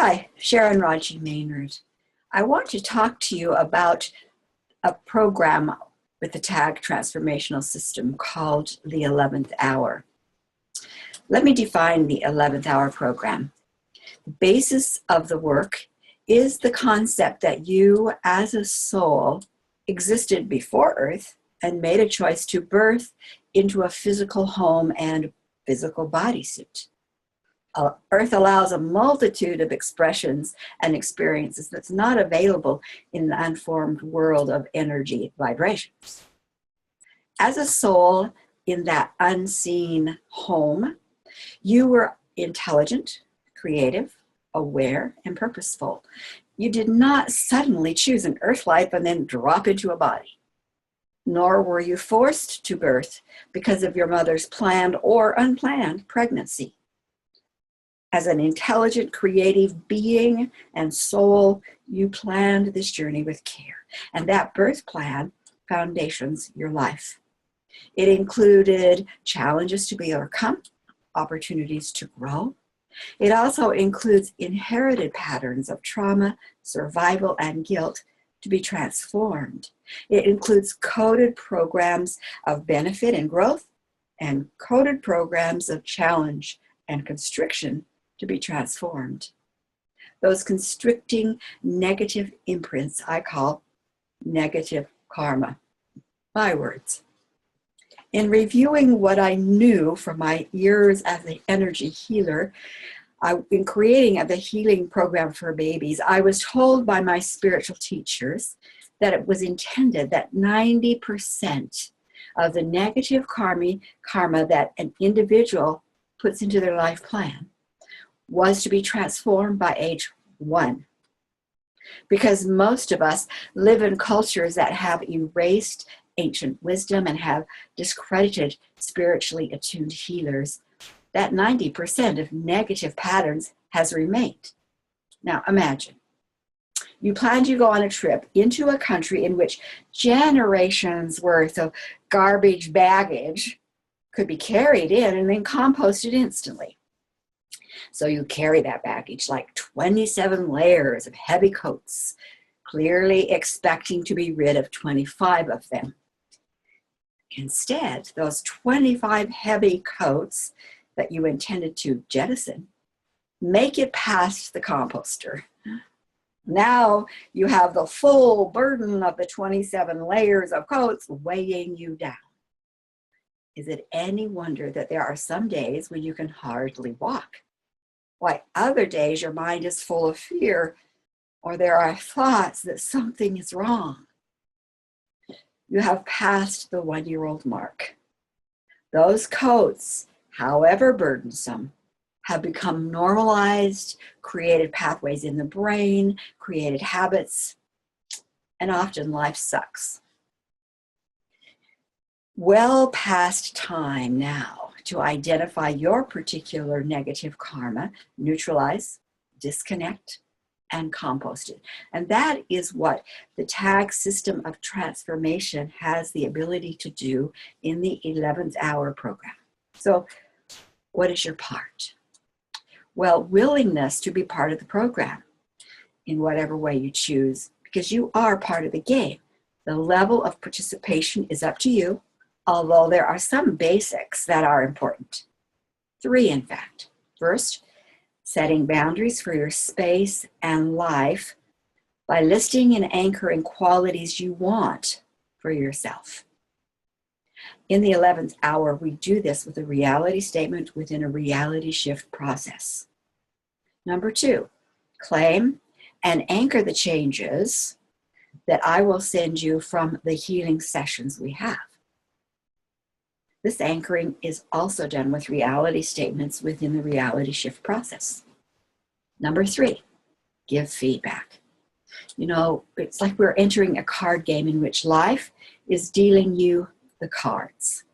Hi, Sharon Raji Maynard. I want to talk to you about a program with the TAG transformational system called the 11th Hour. Let me define the 11th Hour program. The basis of the work is the concept that you as a soul existed before Earth and made a choice to birth into a physical home and physical bodysuit. Earth allows a multitude of expressions and experiences that's not available in the unformed world of energy vibrations. As a soul in that unseen home, you were intelligent, creative, aware, and purposeful. You did not suddenly choose an earth life and then drop into a body. Nor were you forced to birth because of your mother's planned or unplanned pregnancy. As an intelligent, creative being and soul, you planned this journey with care. And that birth plan foundations your life. It included challenges to be overcome, opportunities to grow. It also includes inherited patterns of trauma, survival, and guilt to be transformed. It includes coded programs of benefit and growth and coded programs of challenge and constriction to be transformed. Those constricting negative imprints I call negative karma. My words. In reviewing what I knew from my years as an energy healer, in creating the healing program for babies, I was told by my spiritual teachers that it was intended that 90% of the negative karma that an individual puts into their life plan was to be transformed by age 1. Because most of us live in cultures that have erased ancient wisdom and have discredited spiritually attuned healers, that 90% of negative patterns has remained. Now imagine, you plan to go on a trip into a country in which generations worth of garbage baggage could be carried in and then composted instantly. So you carry that baggage like 27 layers of heavy coats, clearly expecting to be rid of 25 of them. Instead, those 25 heavy coats that you intended to jettison make it past the composter. Now you have the full burden of the 27 layers of coats weighing you down. Is it any wonder that there are some days when you can hardly walk? Why, other days your mind is full of fear, or there are thoughts that something is wrong. You have passed the 1-year-old mark. Those coats, however burdensome, have become normalized, created pathways in the brain, created habits, and often life sucks. Well past time now to identify your particular negative karma, neutralize, disconnect, and compost it. And that is what the TAG system of transformation has the ability to do in the 11th Hour program. So what is your part? Well, willingness to be part of the program in whatever way you choose, because you are part of the game. The level of participation is up to you, although there are some basics that are important. 3, in fact. First, setting boundaries for your space and life by listing and anchoring qualities you want for yourself. In the 11th Hour, we do this with a reality statement within a reality shift process. Number 2, claim and anchor the changes that I will send you from the healing sessions we have. This anchoring is also done with reality statements within the reality shift process. Number 3, give feedback. You know, it's like we're entering a card game in which life is dealing you the cards.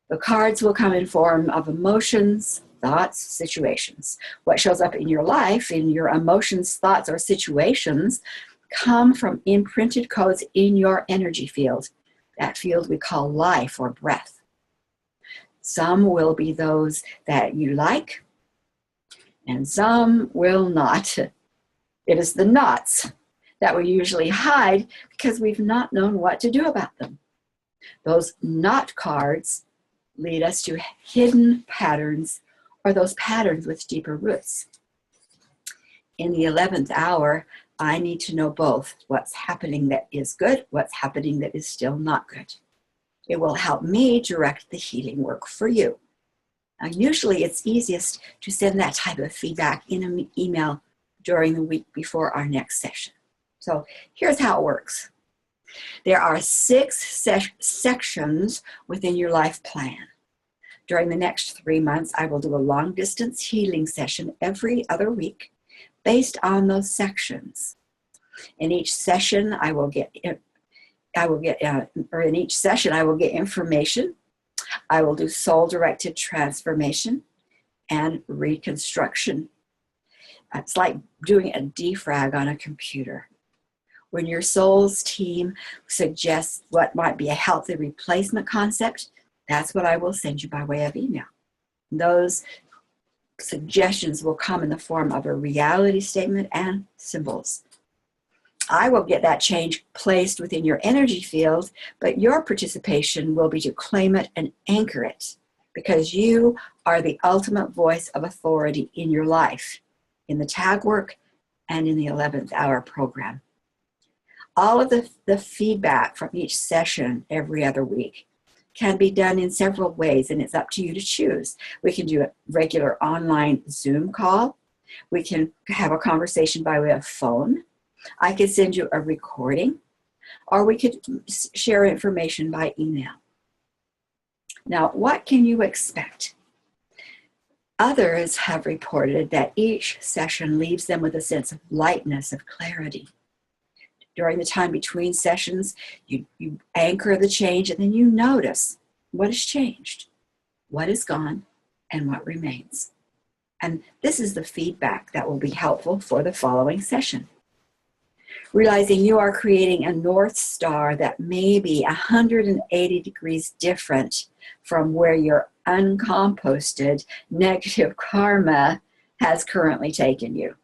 The cards will come in form of emotions, thoughts, situations. What shows up in your life, in your emotions, thoughts, or situations, come from imprinted codes in your energy field, that field we call life or breath. Some will be those that you like, and some will not. It is the knots that we usually hide because we've not known what to do about them. Those knot cards lead us to hidden patterns, or those patterns with deeper roots. In the 11th hour, I need to know both what's happening that is good, what's happening that is still not good. It will help me direct the healing work for you. Now, usually it's easiest to send that type of feedback in an email during the week before our next session. So here's how it works. There are 6 sections within your life plan. During the next 3 months, I will do a long distance healing session every other week based on those sections. In each session, I will get information. I will do soul-directed transformation and reconstruction. It's like doing a defrag on a computer. When your soul's team suggests what might be a healthy replacement concept, that's what I will send you by way of email. Those suggestions will come in the form of a reality statement and symbols. I will get that change placed within your energy field, but your participation will be to claim it and anchor it, because you are the ultimate voice of authority in your life, in the tag work and in the 11th hour program. All of the feedback from each session every other week can be done in several ways, and it's up to you to choose. We can do a regular online Zoom call. We can have a conversation by way of phone. I could send you a recording, or we could share information by email. Now, what can you expect? Others have reported that each session leaves them with a sense of lightness, of clarity. During the time between sessions, you anchor the change, and then you notice what has changed, what is gone, and what remains. And this is the feedback that will be helpful for the following session. Realizing you are creating a North Star that may be 180 degrees different from where your uncomposted negative karma has currently taken you.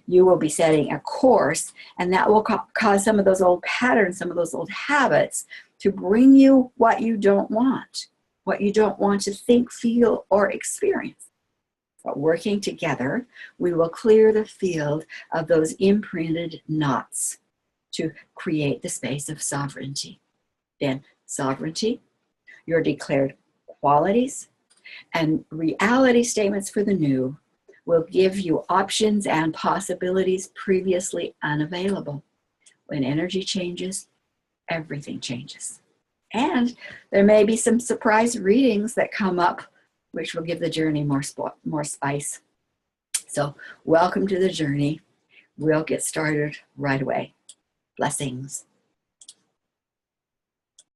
You will be setting a course, and that will cause some of those old patterns, some of those old habits to bring you what you don't want to think, feel, or experience. But working together, we will clear the field of those imprinted knots to create the space of sovereignty. Then sovereignty, your declared qualities, and reality statements for the new will give you options and possibilities previously unavailable. When energy changes, everything changes. And there may be some surprise readings that come up, which will give the journey more spice. So welcome to the journey. We'll get started right away. Blessings.